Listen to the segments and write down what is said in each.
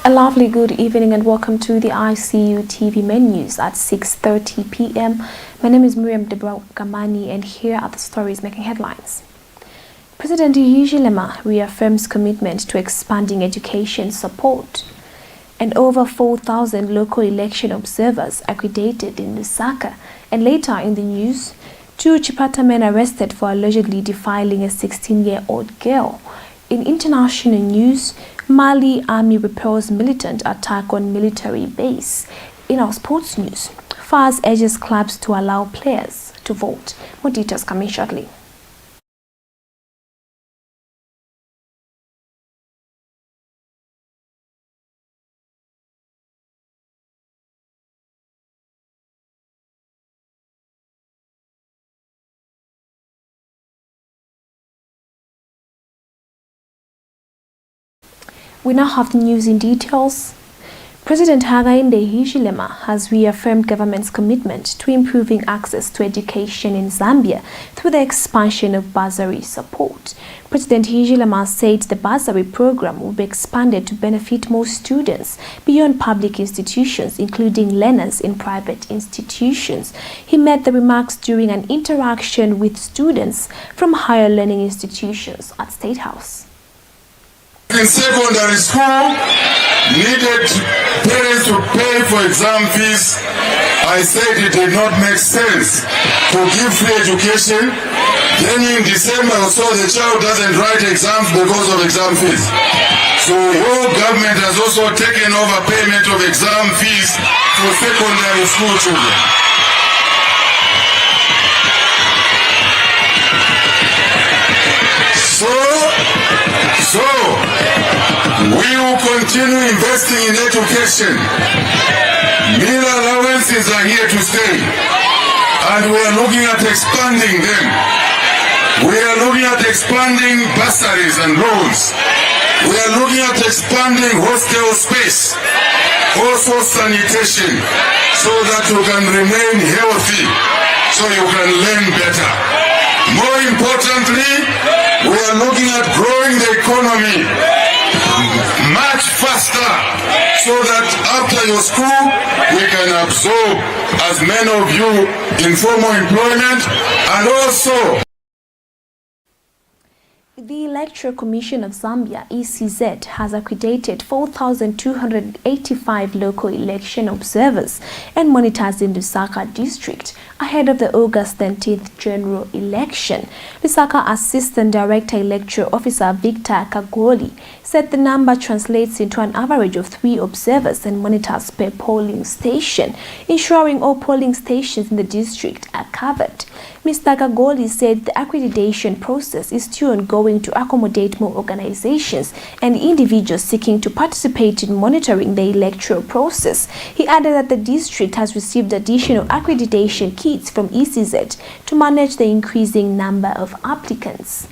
A lovely good evening and welcome to the ICU TV main news at 6:30 p.m. My name is Miriam Gamani and here are the stories making headlines. President Hichilema reaffirms commitment to expanding education support. And over 4,000 local election observers accredited in Lusaka. And later in the news, 2 Chipata men arrested for allegedly defiling a 16-year-old girl. In international news, Mali Army repels militant attack on military base. In our sports news, FAS urges clubs to allow players to vote. More details coming shortly. We now have the news in details. President Hichilema has reaffirmed government's commitment to improving access to education in Zambia through the expansion of bursary support. President Hichilema said the bursary program will be expanded to benefit more students beyond public institutions, including learners in private institutions. He made the remarks during an interaction with students from higher learning institutions at State House. In secondary school, needed parents to pay for exam fees. I said it did not make sense to give free education. Then in December also the child doesn't write exams because of exam fees. So your government has also taken over payment of exam fees for secondary school children. So we will continue investing in education. Meal allowances are here to stay, and we are looking at expanding them. We are looking at expanding bursaries and loans. We are looking at expanding hostel space, also sanitation, so that you can remain healthy, so you can learn better. More importantly, we are looking at growing the economy much faster so that after your school we can absorb as many of you in formal employment and also the Electoral Commission of Zambia, ECZ, has accredited 4,285 local election observers and monitors in Lusaka district ahead of the August 13th general election. Lusaka Assistant Director Electoral Officer Victor Kagoli said the number translates into an average of 3 observers and monitors per polling station, ensuring all polling stations in the district are covered. Mr. Kagoli said the accreditation process is still ongoing to accommodate more organizations and individuals seeking to participate in monitoring the electoral process. He added that the district has received additional accreditation kits from ECZ to manage the increasing number of applicants.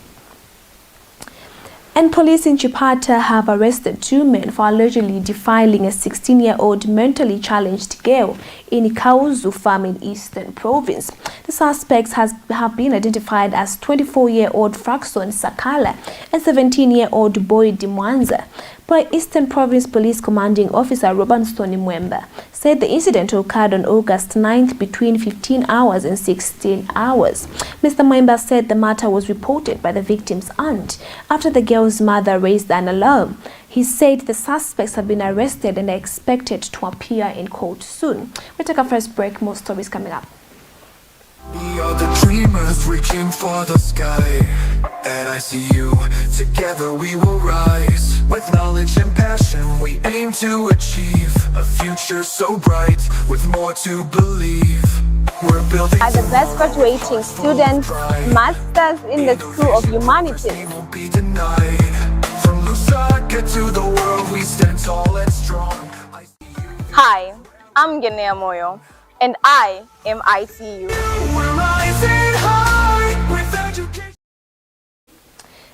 And police in Chipata have arrested 2 men for allegedly defiling a 16-year-old mentally challenged girl in Kauzu farm in Eastern Province. The suspects have been identified as 24-year-old Fraxon Sakala and 17-year-old Boy Dimwanza. But Eastern Province Police Commanding Officer Robinson Mwemba said the incident occurred on August 9th between 15 hours and 16 hours. Mr. Mwemba said the matter was reported by the victim's aunt after the girl's mother raised an alarm. He said the suspects have been arrested and are expected to appear in court soon. We'll take a first break. More stories coming up. We are the dreamers reaching for the sky. At ICU, together we will rise. With knowledge and passion, we aim to achieve a future so bright, with more to believe. We're building are the best graduating students, masters in the School of Humanities. won't be denied. From Lusaka to the world, we stand tall and strong. Hi, I'm Genea Moyo, and I am ICU. We're rising high with education.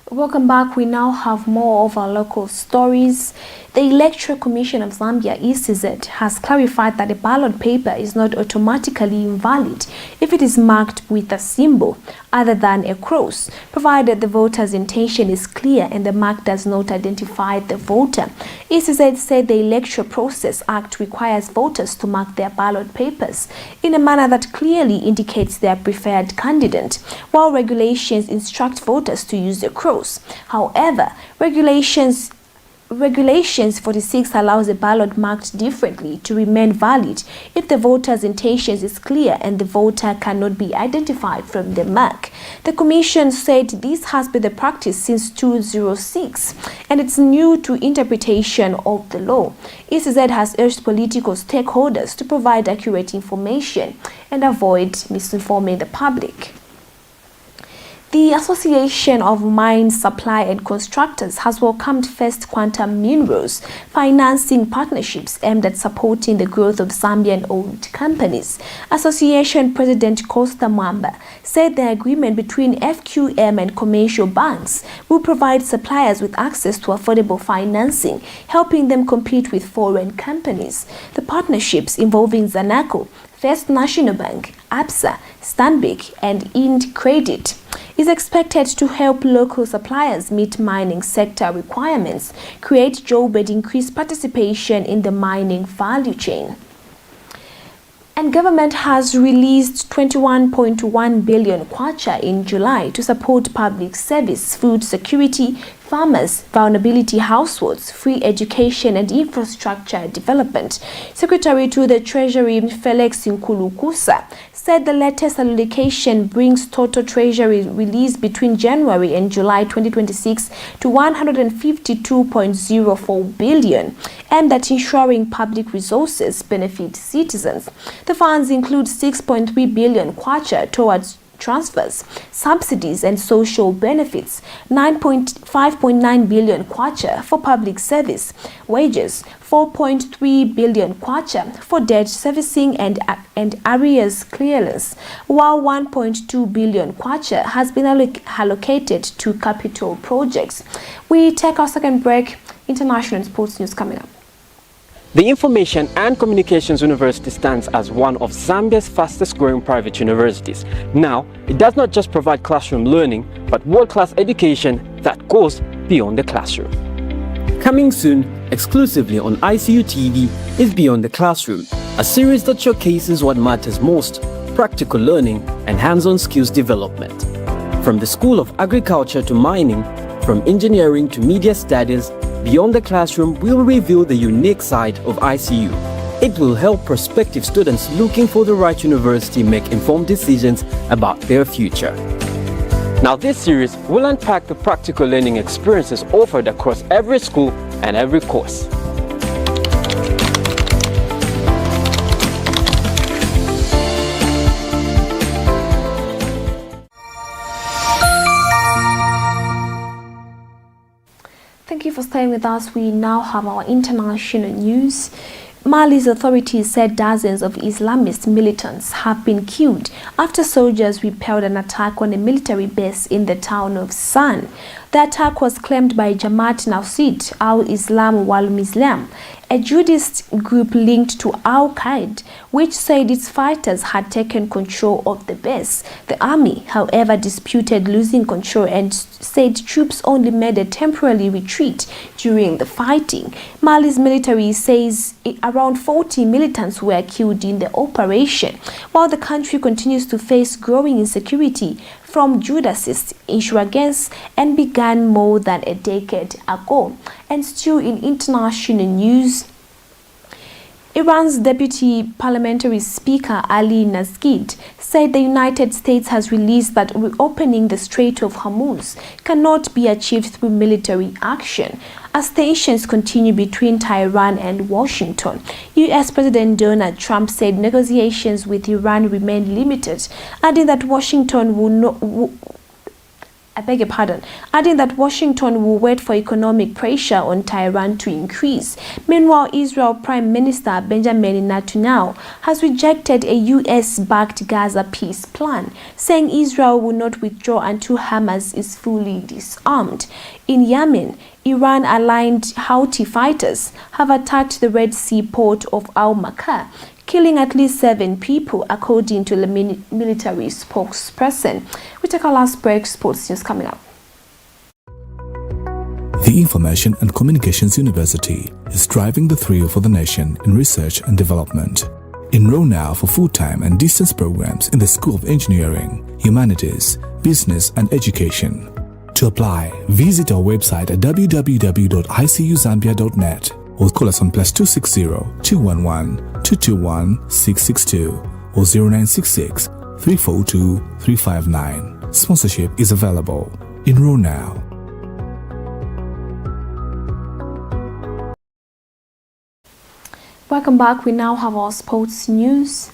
Welcome back. We now have more of our local stories. The Electoral Commission of Zambia, ECZ, has clarified that a ballot paper is not automatically invalid if it is marked with a symbol other than a cross, provided the voter's intention is clear and the mark does not identify the voter. ECZ said the Electoral Process Act requires voters to mark their ballot papers in a manner that clearly indicates their preferred candidate, while regulations instruct voters to use the cross. However, Regulations 46 allows a ballot marked differently to remain valid if the voter's intentions is clear and the voter cannot be identified from the mark. The Commission said this has been the practice since 2006 and it's new to interpretation of the law. ECZ has urged political stakeholders to provide accurate information and avoid misinforming the public. The Association of Mine Supply and Constructors has welcomed First Quantum Minerals financing partnerships aimed at supporting the growth of Zambian-owned companies. Association President Costa Mwamba said the agreement between FQM and commercial banks will provide suppliers with access to affordable financing, helping them compete with foreign companies. The partnerships involving Zanaco, First National Bank, ABSA, Stanbic, and Accredited is expected to help local suppliers meet mining sector requirements, create job and increase participation in the mining value chain. And government has released 21.1 billion kwacha in July to support public service, food security, farmers, vulnerability households, free education and infrastructure development. Secretary to the Treasury Felix Nkulukusa said the latest allocation brings total treasury release between January and July 2026 to 152.04 billion, aimed at ensuring public resources benefit citizens. The funds include 6.3 billion kwacha towards transfers, subsidies and social benefits, 5.9 billion kwacha for public service, wages, 4.3 billion kwacha for debt servicing and arrears clearance, while 1.2 billion kwacha has been allocated to capital projects. We take our second break. International and sports news coming up. The Information and Communications University stands as one of Zambia's fastest growing private universities. Now, it does not just provide classroom learning, but world-class education that goes beyond the classroom. Coming soon, exclusively on ICU TV, is Beyond the Classroom, a series that showcases what matters most, practical learning and hands-on skills development. From the School of Agriculture to mining, from engineering to media studies, Beyond the Classroom will reveal the unique side of ICU. It will help prospective students looking for the right university make informed decisions about their future. Now this series will unpack the practical learning experiences offered across every school and every course. Thank you for staying with us. We now have our international news. Mali's authorities said dozens of Islamist militants have been killed after soldiers repelled an attack on a military base in the town of San. The attack was claimed by Jamaat Nasrid al-Islam wal Muslim, a Jihadist group linked to Al-Qaeda, which said its fighters had taken control of the base. The army, however, disputed losing control and said troops only made a temporary retreat during the fighting. Mali's military says around 40 militants were killed in the operation, while the country continues to face growing insecurity from Jihadist insurgents and began more than a decade ago. And still in international news, Iran's Deputy Parliamentary Speaker Ali Nazgid said the United States has released that reopening the Strait of Hormuz cannot be achieved through military action as tensions continue between Tehran and Washington. U.S. President Donald Trump said negotiations with Iran remain limited, adding that Washington will wait for economic pressure on Tehran to increase. Meanwhile, Israel Prime Minister Benjamin Netanyahu has rejected a U.S.-backed Gaza peace plan, saying Israel will not withdraw until Hamas is fully disarmed. In Yemen, Iran-aligned Houthi fighters have attacked the Red Sea port of Al-Makah, killing at least 7 people, according to the military spokesperson. We take our last break. Sports news coming up. The Information and Communications University is driving the thrill for the nation in research and development. Enroll now for full-time and distance programs in the School of Engineering, Humanities, Business and Education. To apply, visit our website at www.icuzambia.net or call us on +260 211 221 662 or 0966 342 359. Sponsorship is available. Enroll now. Welcome back. We now have our sports news.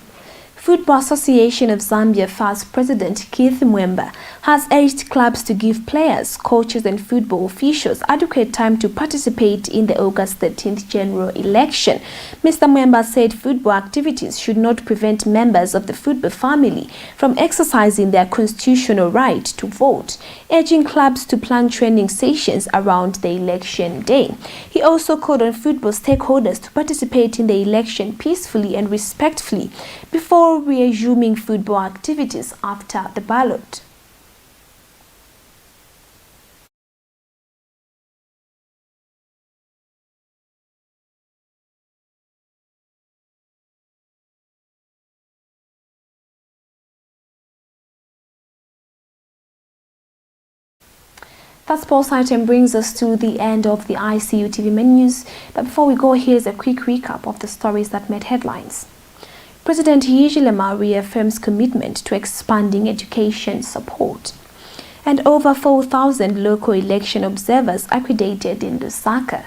Football Association of Zambia FAS President Keith Mwemba has urged clubs to give players, coaches and football officials adequate time to participate in the August 13th general election. Mr. Mwemba said football activities should not prevent members of the football family from exercising their constitutional right to vote, urging clubs to plan training sessions around the election day. He also called on football stakeholders to participate in the election peacefully and respectfully before resuming football activities after the ballot. That sports item brings us to the end of the ICU TV menus. But before we go, here's a quick recap of the stories that made headlines. President Hichilema reaffirms commitment to expanding education support. And over 4,000 local election observers accredited in Lusaka.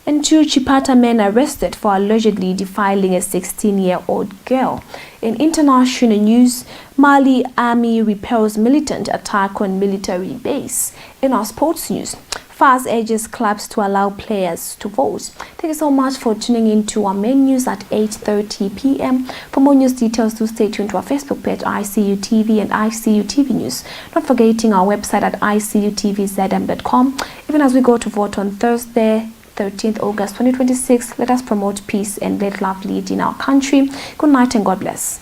And 2 Chipata men arrested for allegedly defiling a 16-year-old girl. In international news, Mali army repels militant attack on military base. In our sports news, FAS urges clubs to allow players to vote. Thank you so much for tuning in to our main news at 8:30 p.m. For more news details, do stay tuned to our Facebook page, ICU TV and ICU TV News. Not forgetting our website at icutvzm.com. Even as we go to vote on Thursday, 13th August 2026, let us promote peace and let love lead in our country. Good night and God bless.